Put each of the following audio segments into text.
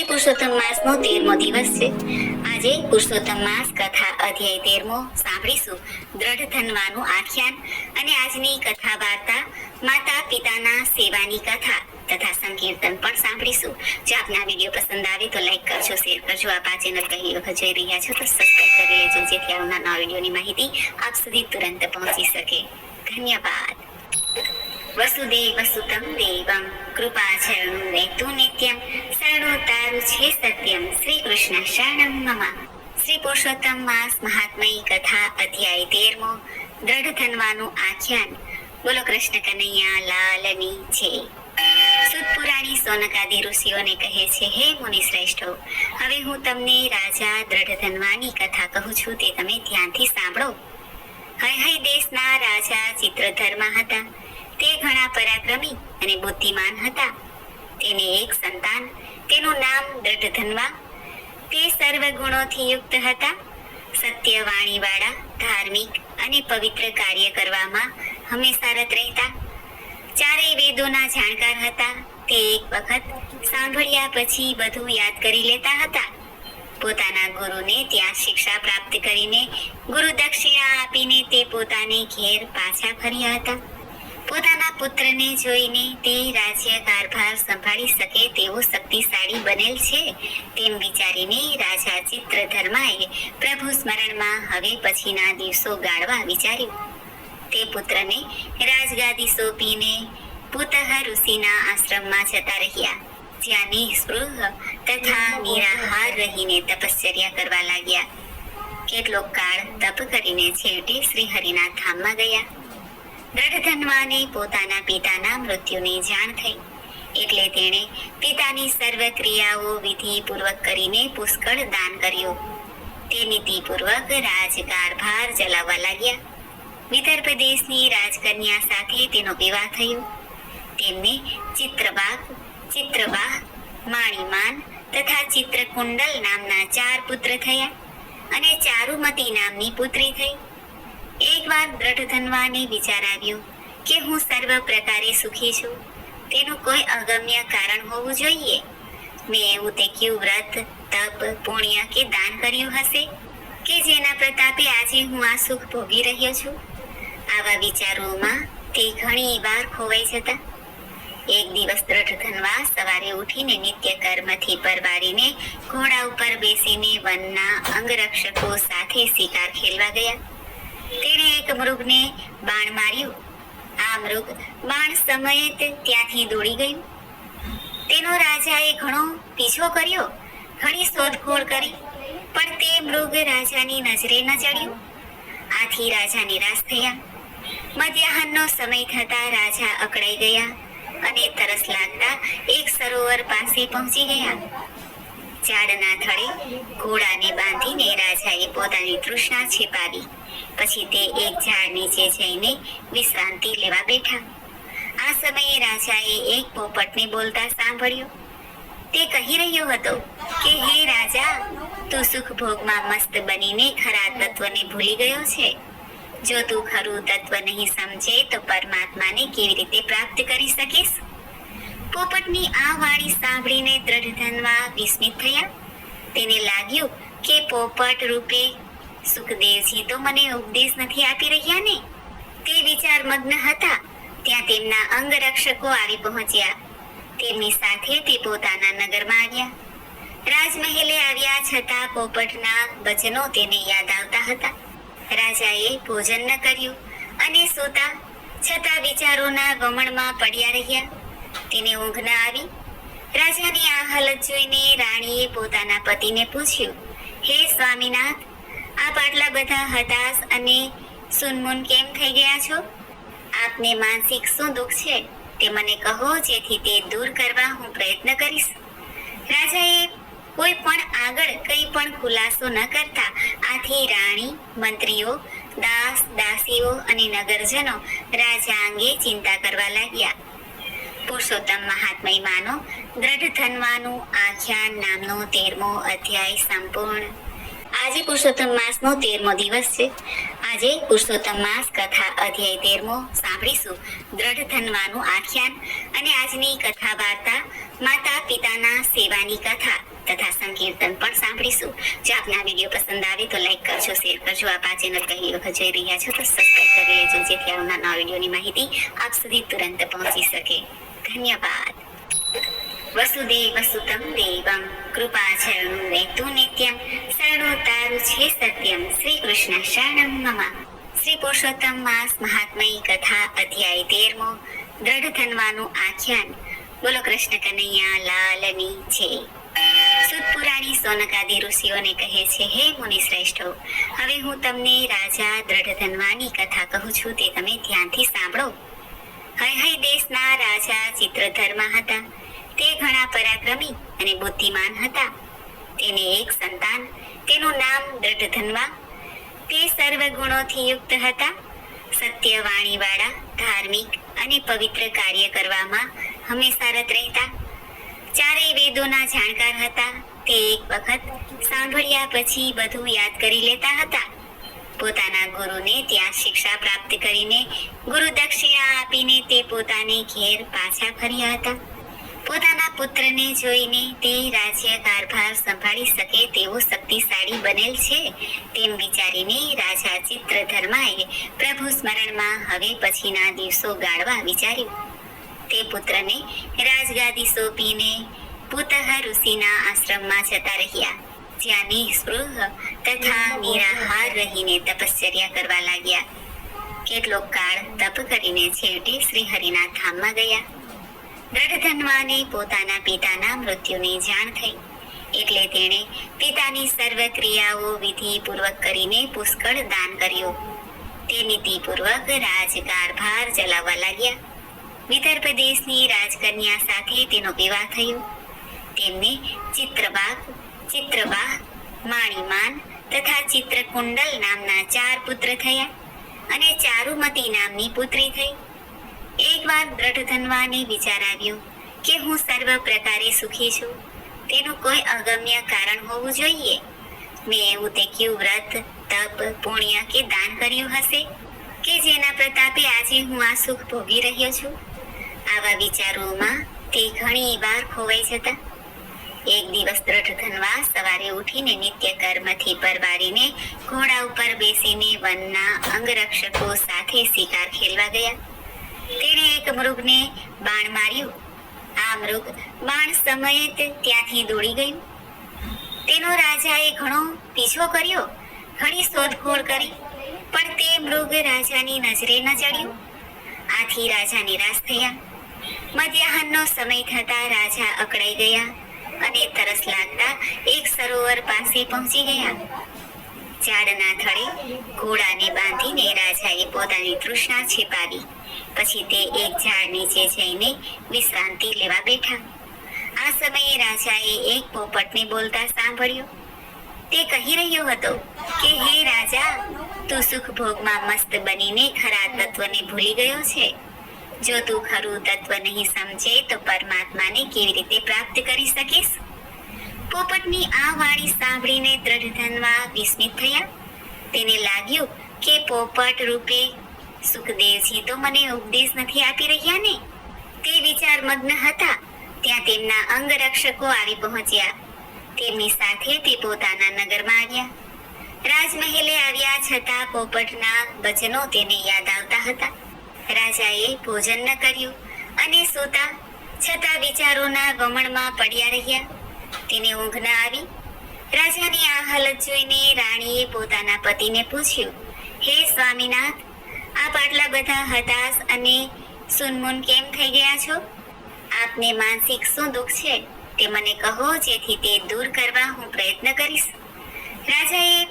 આજે પુરુષોત્તમ માસનો 13મો દિવસ છે. આજે પુરુષોત્તમ માસ કથા અધ્યાય 13મો સાંભળીશું. દ્રઢ ધનવાનું આખ્યાન અને આજની કથા વાર્તા માતા પિતાના સેવાની કથા તથા સંકીર્તન પણ સાંભળીશું. જો આપને આ વિડીયો પસંદ આવે તો લાઈક કરજો, શેર કરજો. આપ આ ચેનલ પહેલી વખત જોઈ રહ્યા છો તો સબસ્ક્રાઇબ કરી લેજો, જેથી આવનાર નવા વિડીયોની માહિતી આપ સુધી તુરંત પહોંચી શકે. ધન્યવાદ. વસુદેવ સુતમ દેવમ કૃપાચરણું વૈતુ નિત્યમ શરણો તારું છે સત્યમ શ્રી કૃષ્ણ શરણમ મમ. શ્રી પુરુષોત્તમ માસ મહાત્મય કથા અધ્યાય 13મો દ્રઢ ધનવાનું આખ્યાન. બોલો કૃષ્ણ કનૈયા લાલની જય. સુત પુરાણી સોનકાદી ઋષિઓને કહે છે, હે મુનિ શ્રેષ્ઠો, હવે હું તમને રાજા દ્રઢ ધનવાની કથા કહું છું, તે તમે ધ્યાનથી સાંભળો. હૈહય દેશના રાજા ચિત્રધર્મા હતા. તે ઘણા પરાક્રમી અને બુદ્ધિમાન હતા. તેને એક સંતાન, તેનું નામ દ્રઢધન્વા. તે સર્વ ગુણોથી યુક્ત હતા. સત્ય વાણીવાળા, ધાર્મિક અને પવિત્ર કાર્ય કરવામાં હંમેશા રત રહેતા. ચારેય વેદોના જાણકાર હતા. તે એક વખત સાંભળ્યા પછી બધું યાદ કરી લેતા હતા. પોતાના ગુરુને ત્યાં શિક્ષા પ્રાપ્ત કરીને ગુરુ દક્ષિણા આપીને તે પોતાને ઘેર પાછા ફર્યા હતા. પોતાના પુત્રને જોઈને તે રાજ્ય કારભાર સંભાળી શકે તેવો શક્તિશાળી બનેલ છે તેમ વિચારીને રાજા ચિત્રધર્માએ પ્રભુ સ્મરણમાં હવે પછીના દિવસો ગાળવા વિચાર્યું. તે પુત્રને રાજગાદી સોંપીને પુતઃ ઋષિના આશ્રમમાં જતા રહ્યા, જ્યાં નિઃસ્પૃહ તથા નિરાહાર રહીને તપશ્ચર્યા કરવા લાગ્યા. કેટલોક કાળ તપ કરીને છેવટે શ્રી હરિના ધામમાં ગયા. દ્રઢધન્વાને પોતાના પિતાના મૃત્યુની જાણ થઈ, એટલે તેણે પિતાની સર્વ ક્રિયાઓ વિધિપૂર્વક કરીને પુષ્કળ દાન કર્યું. તે નીતિપૂર્વક રાજકારભાર ચલાવવા લાગ્યા. વિદર્ભ દેશની રાજકન્યા સાથે તેનો વિવાહ થયો. તેમને ચિત્રવાહ, માણીમાન તથા ચિત્રકુંડલ નામના 4 પુત્ર થયા અને ચારુમતી નામની પુત્રી થઈ. એકવાર દ્રઢધન્વાને વિચાર આવ્યો કે હું સર્વ પ્રકારે સુખી છું, તેનું કોઈ અગમ્ય કારણ હોવું જોઈએ. મેં એવું તે ક્યુ વ્રત, તપ, પુણ્ય કે દાન કર્યું હશે કે જેના પ્રતાપે આજે હું આ સુખ ભોગી રહ્યો છું. આવા વિચારોમાં તે ઘણી વાર ખોવાઈ જતા. એક દિવસ દ્રઢધન્વા સવારે ઉઠીને નિત્ય કર્મથી પરવારીને ઘોડા ઉપર બેસીને વનના અંગરક્ષકો સાથે શિકાર ખેલવા ગયા. તેણે એક મૃગને બાણ માર્યું. આ મૃગ બાણ સમયે ત્યાંથી દોડી ગયું. તેનો રાજાએ ઘણો પીછો કર્યો, ઘણી શોધખોળ કરી, પણ તે મૃગ રાજાની નજરે ન ચડ્યું. આથી રાજા નિરાશ થયા. મધ્યાહનનો સમય થતા રાજા અકળાઈ ગયા અને તરસ લાગતા એક સરોવર પાસે પહોંચી ગયા. ઝાડના થડે ઘોડાને બાંધીને રાજાએ પોતાની તૃષ્ણા छिपाવી. પછી તે એક ઝાડ નીચે જઈને વિશ્રાંતિ લેવા બેઠા. આ સમયે રાજાએ એક પોપટને બોલતા સાંભળ્યો. તે કહી રહ્યો હતો કે, હે રાજા, તું સુખ ભોગમાં મસ્ત બનીને ખરા તત્વને ભૂલી ગયો છે. જો તું ખરું તત્વ નહીં સમજે તો પરમાત્માને કેવી રીતે પ્રાપ્ત કરી શકીશ? પોપટની આ વાણી સાંભળીને દ્રઢધન્વા વિસ્મિત થયા. તેને લાગ્યું કે પોપટ રૂપે સુખદેવજી તો મને ઉપદેશ નથી આપી રહ્યા ને. તે વિચાર મગ્ન હતા ત્યાં તેમના અંગરક્ષકો આવી પહોંચ્યા. તેમની સાથે તે પોતાના નગરમાં આવ્યા. રાજમહેલે આવ્યા છતાં પોપટના વચનો તેને યાદ આવતા હતા. રાજાએ ભોજન ન કર્યું અને સૂતા, છતાં વિચારોના વમણમાં પડ્યા રહ્યા. તેને ઊંઘ ન આવી. રાજાની આ હાલત જોઈને રાણીએ પોતાના પતિને પૂછ્યું, હે સ્વામીનાથ, આપ આટલા બધા હતાશ અને સુનમુન કેમ થઈ ગયા છો? આપને માનસિક શું દુઃખ છે તે મને કહો, જેથી તે દૂર કરવા હું પ્રયત્ન કરીશ. રાજાએ કોઈ પણ આગળ કંઈ પણ ખુલાસો ન કરતા આથી રાણી, મંત્રીઓ, દાસ દાસીઓ અને નગરજનો રાજા અંગે ચિંતા કરવા લાગ્યા. પુરુષોત્તમ મહાત્મય માનો દ્રઢધન્વાનું આખ્યાન નામનો 13મો અધ્યાય સંપૂર્ણ. આજે પુરુષોત્તમ માસનો 13મો દિવસ છે. આજે પુરુષોત્તમ માસ કથા અધ્યાય 13મો સાંભળીશું. દ્રઢ ધનવાનું આખ્યાન અને આજની કથા વાર્તા માતા પિતાના સેવાની કથા કીર્તન પણ સાંભળીશું. જો આપને આ વિડીયો પસંદ આવે તો લાઈક કરજો, શેર કરજો. આપ આ ચેનલ પહેલી વખત જોઈ રહ્યા છો તો સબસ્ક્રાઇબ કરી લેજો, જેથી આવનાર નવા વિડીયોની માહિતી આપ સુધી તુરંત પહોંચી શકે. ધન્યવાદ. વસુદેવ સુતમ દેવમ કૃપાચરણું વેતુ નિત્યમ શરણો તારું છે સત્યમ શ્રી કૃષ્ણ શરણમ મમ. શ્રી પુરુષોત્તમ માસ મહાત્મય કથા અધ્યાય 13 દ્રઢ ધનવાનું આખ્યાન. બોલો કૃષ્ણ કનૈયા લાલની છે. સુત પુરાણી સોનકાદી ઋષિઓને કહે છે, હે મુનિ શ્રેષ્ઠો, હવે હું તમને રાજા દ્રઢ ધનવાની કથા કહું છું, તે તમે ધ્યાનથી સાંભળો. હૈહય દેશના રાજા ચિત્રધર્મા હતા. તે ઘણા પરાક્રમી અને બુદ્ધિમાન હતા. તેને એક સંતાન, તેનું નામ દ્રઢધન્વા. તે સર્વ ગુણોથી યુક્ત હતા. સત્ય વાણીવાળા, ધાર્મિક અને પવિત્ર કાર્ય કરવામાં હંમેશા રત રહેતા. ચારેય વેદોના જાણકાર હતા. તે એક વખત સાંભળ્યા પછી બધું યાદ કરી લેતા હતા. પોતાના ગુરુને ત્યાં શિક્ષા પ્રાપ્ત કરીને ગુરુ દક્ષિણા આપીને તે પોતાને ઘેર પાછા ફર્યા હતા. પોતાના પુત્રને જોઈને તે રાજ્ય કારભાર સંભાળી શકે તેવો શક્તિશાળી બનેલ છે તેમ વિચારીને રાજા ચિત્રધર્માએ પ્રભુ સ્મરણમાં હવે પછીના દિવસો ગાળવા વિચાર્યું. તે પુત્રને રાજગાદી સોંપીને પુતઃ ઋષિના આશ્રમમાં જતા રહ્યા, જ્યાં નિઃસ્પૃહ તથા નિરાહાર રહીને તપશ્ચર્યા કરવા લાગ્યા. કેટલોક કાળ તપ કરીને છેવટે શ્રી હરિના ધામમાં ગયા. દ્રઢધન્વાને પોતાના પિતાના મૃત્યુની જાણ થઈ, એટલે તેણે પિતાની સર્વ ક્રિયાઓ વિધિપૂર્વક કરીને પુષ્કળ દાન કર્યું. તે નીતિપૂર્વક રાજકારભાર ચલાવવા લાગ્યા. વિદર્ભ દેશની રાજકન્યા સાથે તેનો વિવાહ થયો. તેમને ચિત્રવાહ, માણીમાન તથા ચિત્રકુંડલ નામના 4 પુત્ર થયા અને ચારુમતી નામની પુત્રી થઈ. એકવાર દ્રઢધન્વાને વિચાર આવ્યો કે હું સર્વ પ્રકારે સુખી છું, તેનું કોઈ અગમ્ય કારણ હોવું જોઈએ. મેં એવું તે ક્યુ વ્રત, તપ, પુણ્ય કે દાન કર્યું હશે કે જેના પ્રતાપે આજે હું આ સુખ ભોગી રહ્યો છું? આવા વિચારોમાં તે ઘણી વાર ખોવાઈ જતા. એક દિવસ દ્રઢધન્વા સવારે ઉઠીને નિત્ય કર્મથી પરવારીને ઘોડા ઉપર બેસીને વનના અંગરક્ષકો સાથે શિકાર ખેલવા ગયા. તેણે એક મૃગને બાણ માર્યું. આ મૃગ બાણ સમયે ત્યાંથી દોડી ગયું. તેનો રાજાએ ઘણો પીછો કર્યો, ઘણી શોધખોળ કરી, પણ તે મૃગ રાજાની નજરે ન ચડ્યું. આથી રાજા નિરાશ થયા. મધ્યાહનનો સમય થતા રાજા અકળાઈ ગયા અને તરસ લાગતા એક સરોવર પાસે પહોંચી ગયા. ઝાડના થડે ઘોડાને બાંધીને રાજાએ પોતાની તૃષ્ણા छिपाવી. પછી તે એક ઝાડ નીચે જઈને વિશ્રાંતિ લેવા બેઠા. આ સમયે રાજાએ એક પોપટને બોલતા સાંભળ્યો. તે કહી રહ્યો હતો કે, હે રાજા, તું સુખ ભોગમાં મસ્ત બનીને ખરા તત્વને ભૂલી ગયો છે. જો તું ખરું તત્વ નહીં સમજે તો પરમાત્માને કેવી રીતે પ્રાપ્ત કરી શકીશ? પોપટની આ વાણી સાંભળીને દ્રઢધન્વા વિસ્મિત થયા. તેને લાગ્યું કે પોપટ રૂપે સુખદેવજી તો મને ઉપદેશ નથી આપી રહ્યા ને. તે વિચાર મગ્ન હતા ત્યાં તેમના અંગરક્ષકો આવી પહોંચ્યા. તેમની સાથે તે પોતાના નગરમાં આવ્યા. રાજમહેલે આવ્યા છતાં પોપટના વચનો તેને યાદ આવતા હતા. રાજાએ ભોજન ન કર્યું અને સૂતા છતાં વિચારોના વમણમાં પડ્યા રહ્યા. તેને ઊંઘ ન આવી. રાજાની આ હાલત જોઈને રાણીએ પોતાના પતિને પૂછ્યું, હે સ્વામીનાથ, આપ આટલા બધા હતાશ અને સુનમુન કેમ થઈ ગયા છો? આપને માનસિક શું દુઃખ છે તે મને કહો, જેથી તે દૂર કરવા હું પ્રયત્ન કરીશ. રાજાએ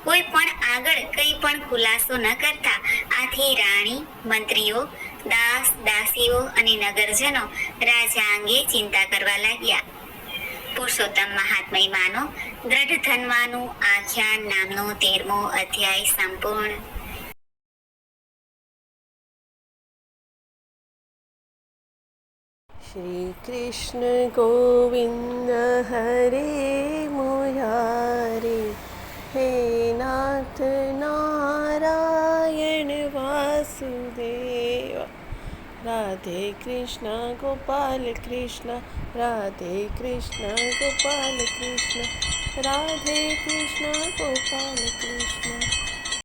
કોઈ પણ આગળ કંઈ પણ ખુલાસો ન કરતા આથી રાણી, મંત્રીઓ, દાસ, દાસીઓ અને નગરજનો રાજા અંગે ચિંતા કરવા લાગ્યા. પુરુષોત્તમ મહાત્મયમાંનો દ્રઢધન્વાનું આખ્યાન નામનો 13મો અધ્યાય સંપૂર્ણ. श्री कृष्ण गोविंद हरे मुरारे, हे नाथ नारायण वासुदेव, राधे कृष्ण गोपाल कृष्ण રાધે કૃષ્ણ ગોપાલ કૃષ્ણ રાધે કૃષ્ણ ગોપાલ કૃષ્ણ